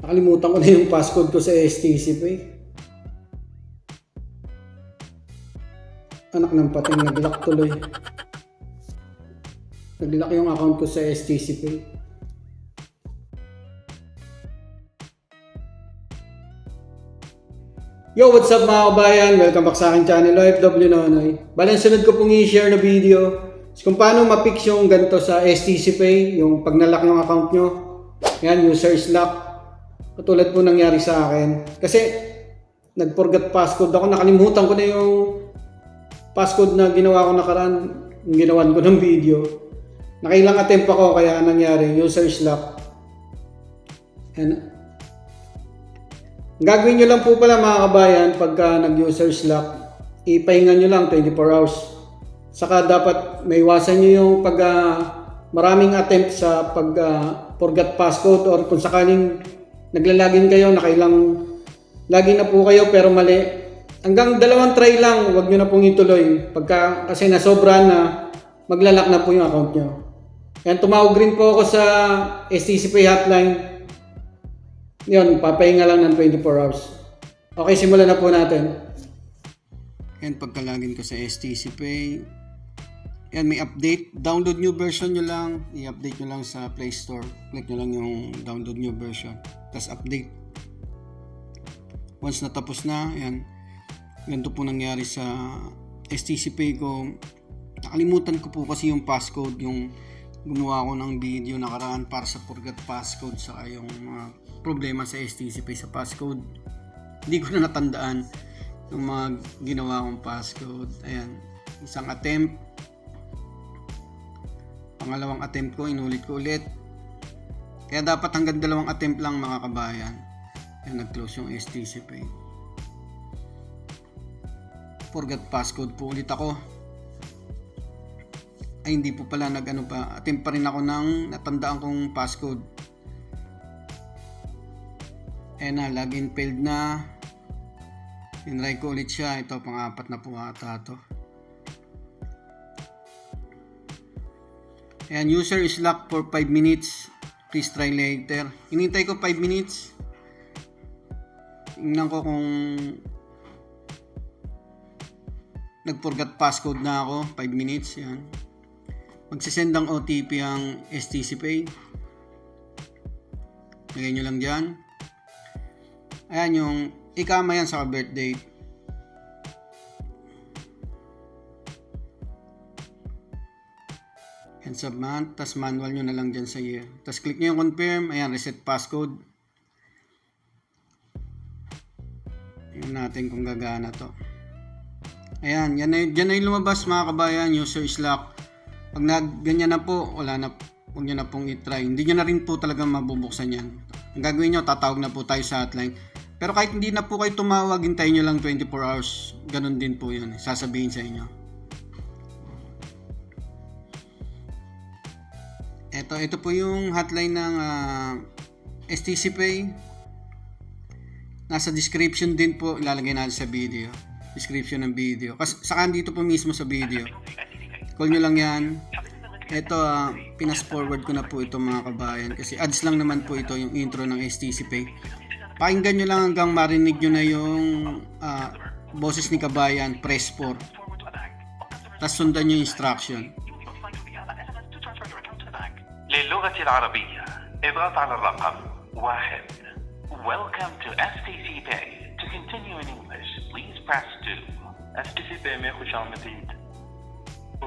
Nakalimutan ko na yung passcode ko sa STC Pay. Anak ng pating, nag-lock tuloy. Nag-lock yung account ko sa STC Pay. Yo, what's up mga kabayan? Welcome back sa aking channel, OFW Nonoy. Bale, sunod ko pong i-share na video kung paano ma-fix yung ganito sa STC Pay, yung pag nalock ng account nyo. Yan, user's lock. Katulad po nangyari sa akin. Kasi, nag-forget passcode ako. Nakalimutan ko na yung passcode na ginawa ko nakaraan. Yung ginawan ko ng video. Nakailang attempt ako kaya nangyari, user's lock. Yan. Gagawin nyo lang po pala mga kabayan pagka nag-user's lock, ipahinga nyo lang 24 hours. Saka dapat may iwasan nyo yung pag maraming attempt sa pag forgot passcode or kung sakaling naglalagin kayo, nakailang lagin na po kayo pero mali. Hanggang 2 try lang, huwag nyo na pong ituloy. Pagka kasi nasobra na, maglalak na po yung account nyo. Yan, tumawag rin po ako sa STC Pay hotline. Yun, papahinga lang ng 24 hours. Okay, simulan na po natin. Yan, pagka-login ko sa STC Pay. Yan, may update. Download new version nyo lang. I-update nyo lang sa Play Store. Click nyo lang yung download new version. Tapos update. Once natapos na, yan. Ganito po nangyari sa STC Pay ko. Nakalimutan ko po kasi yung passcode. Yung gumawa ko ng video nakaraan para sa forgot passcode sa yung problema sa STC Pay sa passcode. Hindi ko na natandaan yung mga ginawa kong passcode. Ayan, isang attempt. Pangalawang attempt ko, inulit ko ulit. Kaya dapat hanggang 2 attempt lang mga kabayan. Ayan, nag-close yung STC Pay. Forgot passcode po ulit ako. Ay, hindi po pala attempt pa rin ako ng natandaan kong passcode. Ayan na, login failed na. Tinry ko ulit siya. Ito, pang-4 na po ata ito. Ayan, user is locked for 5 minutes. Please try later. Hinintay ko 5 minutes. Tingnan ko kung nag-forgot passcode na ako. 5 minutes, yan. Magsisend ng OTP ang STC Pay. Lagay nyo lang dyan. Ayan yung ikama yan sa birthday. And sub-month. Tapos manual nyo na lang dyan sa year. Tapos click nyo yung confirm. Ayan, reset passcode. Tingnan natin kung gagana to. Ayan, dyan na yung lumabas mga kabayan. User is locked. Pag ganyan na po, wala na, huwag nyo na pong i-try. Hindi nyo na rin po talaga mabubuksan yan. Ang gagawin nyo, tatawag na po tayo sa hotline. Pero kahit hindi na po kayo tumawag, hintayin nyo lang 24 hours. Ganun din po yun. Sasabihin sa inyo. Ito po yung hotline ng STC Pay. Nasa description din po, ilalagay natin sa video. Description ng video. Kasi saka dito po mismo sa video. Call nyo lang yan. Ito, pinas forward ko na po ito mga kabayan. Kasi ads lang naman po ito yung intro ng STC Pay. Pakinggan nyo lang hanggang marinig nyo na yung boses ni kabayan. Press 4. Tapos sundan nyo yung instruction. للغة العربية اضغط على الرقم 1. Welcome to STC Pay. To continue in English, please press 2. STC Pay में खुश आमदीद।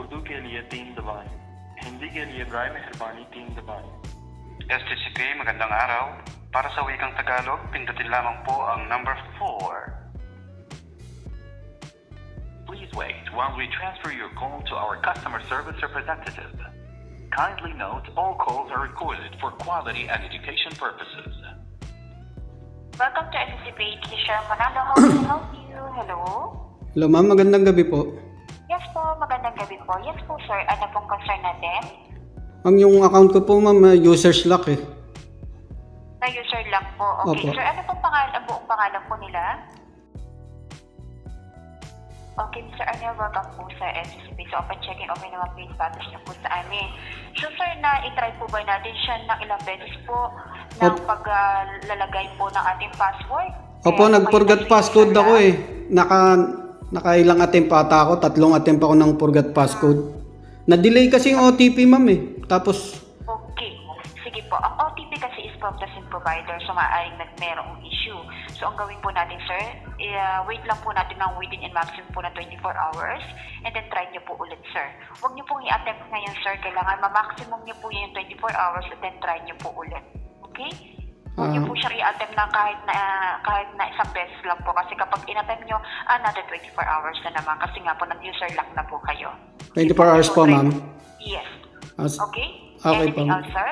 उर्दू के लिए 3 दबाएं, हिंदी के लिए ब्राय मेहरबानी 3 दबाएं। STC Pay, magandang araw. Para sa wikang Tagalog, pindutin lamang po ang number 4. Please wait while we transfer your call to our customer service representative. Kindly note all calls are recorded for quality and education purposes. Welcome to STC Pay. Teacher Manalo, how can I help you? Hello? Hello ma'am, magandang gabi po. Yes po, magandang gabi po. Yes po sir, ano pong concern natin? Ma'am, yung account ko po ma'am, user's lock eh. Na user lang po. Okay, Opo. sir, ano pong buong pangalan po nila? Okay, Mr. Arnel, welcome po sa STC Pay. So, upon checking, okay naman po yung status niyo po sa amin. So, sir, na-try po ba natin siya ng ilang beses po ng paglalagay po ng ating password. Opo, Kaya nag-forgot kayo passcode nag-user ako lang. Nakailang attempt pa ata ako, 3 attempt ako ng forgot passcode. Na-delay kasi yung OTP, ma'am eh. Tapos, Okay. Sige po. Ang OTP kasi is from the SIM provider, so maaaring merong issue. So, ang gawin po natin, sir, wait lang po natin ng within and maximum po na 24 hours and then try nyo po ulit, sir. Huwag nyo pong i-attempt ngayon, sir. Kailangan ma-maximum nyo po yung 24 hours and then try nyo po ulit. Okay? Huwag nyo po siyang i-attempt na kahit na isang beses lang po. Kasi kapag in-attempt nyo, another 24 hours na naman. Kasi nga po, nag-user lock na po kayo. 24 hours po, ma'am. Yes. As- Okay? Okay Anything po. else, sir?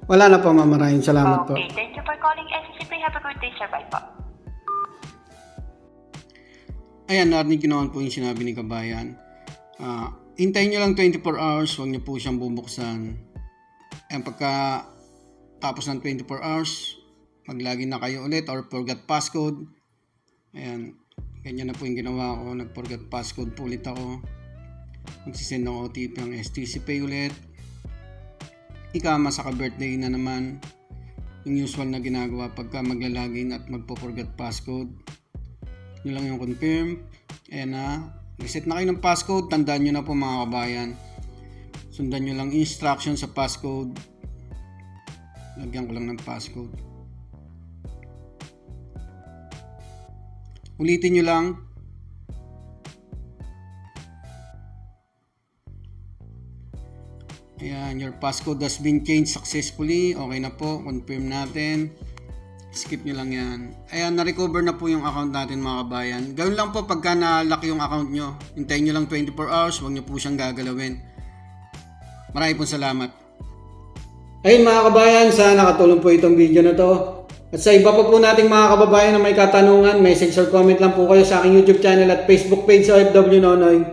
Wala na po, ma'am. Maraming salamat po. Okay, thank you for calling SCCP. Have a good day, sir. Bye po. Ayan, narinig ko naman po yung sinabi ni Kabayan. Hintayin nyo lang 24 hours, huwag nyo po siyang bubuksan. And pagka tapos ng 24 hours, mag-login na kayo ulit or forgot passcode. Ayan, ganyan na po yung ginawa ko. Nag-forgot passcode po ulit ako. Magsisend ng OTP ang STC Pay ulit. Ikama sa ka-birthday na naman. Yung usual na ginagawa pagka magla-login at magpo-forgot passcode. Yun lang yung confirm. Ayan na. Reset na kayo ng passcode. Tandaan nyo na po mga kabayan. Sundan nyo lang instruction sa passcode. Lagyan ko lang ng passcode. Ulitin nyo lang. Ayan, your passcode has been changed successfully. Okay na po. Confirm natin. Skip nyo lang yan. Ayan, na-recover na po yung account natin mga kabayan. Gawin lang po pagka na-lock yung account nyo. Hintayin nyo lang 24 hours. Huwag nyo po siyang gagalawin. Maraming po salamat. Ayun mga kabayan, sana nakatulong po itong video na to. At sa iba pa po nating mga kababayan na may katanungan, message or comment lang po kayo sa aking YouTube channel at Facebook page sa OFW Nonoy.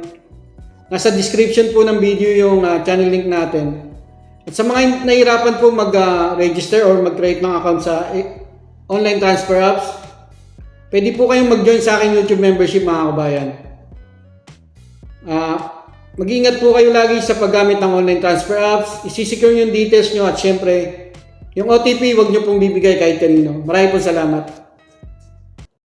Nasa description po ng video yung channel link natin. At sa mga nahirapan po mag-register or mag-create ng account sa online transfer apps, pwede po kayong mag-join sa aking YouTube membership mga kabayan. Mag-ingat po kayo lagi sa paggamit ng online transfer apps. Isi-secure yung details nyo at syempre, yung OTP wag nyo pong bibigay kahit kanino. Maraming po salamat.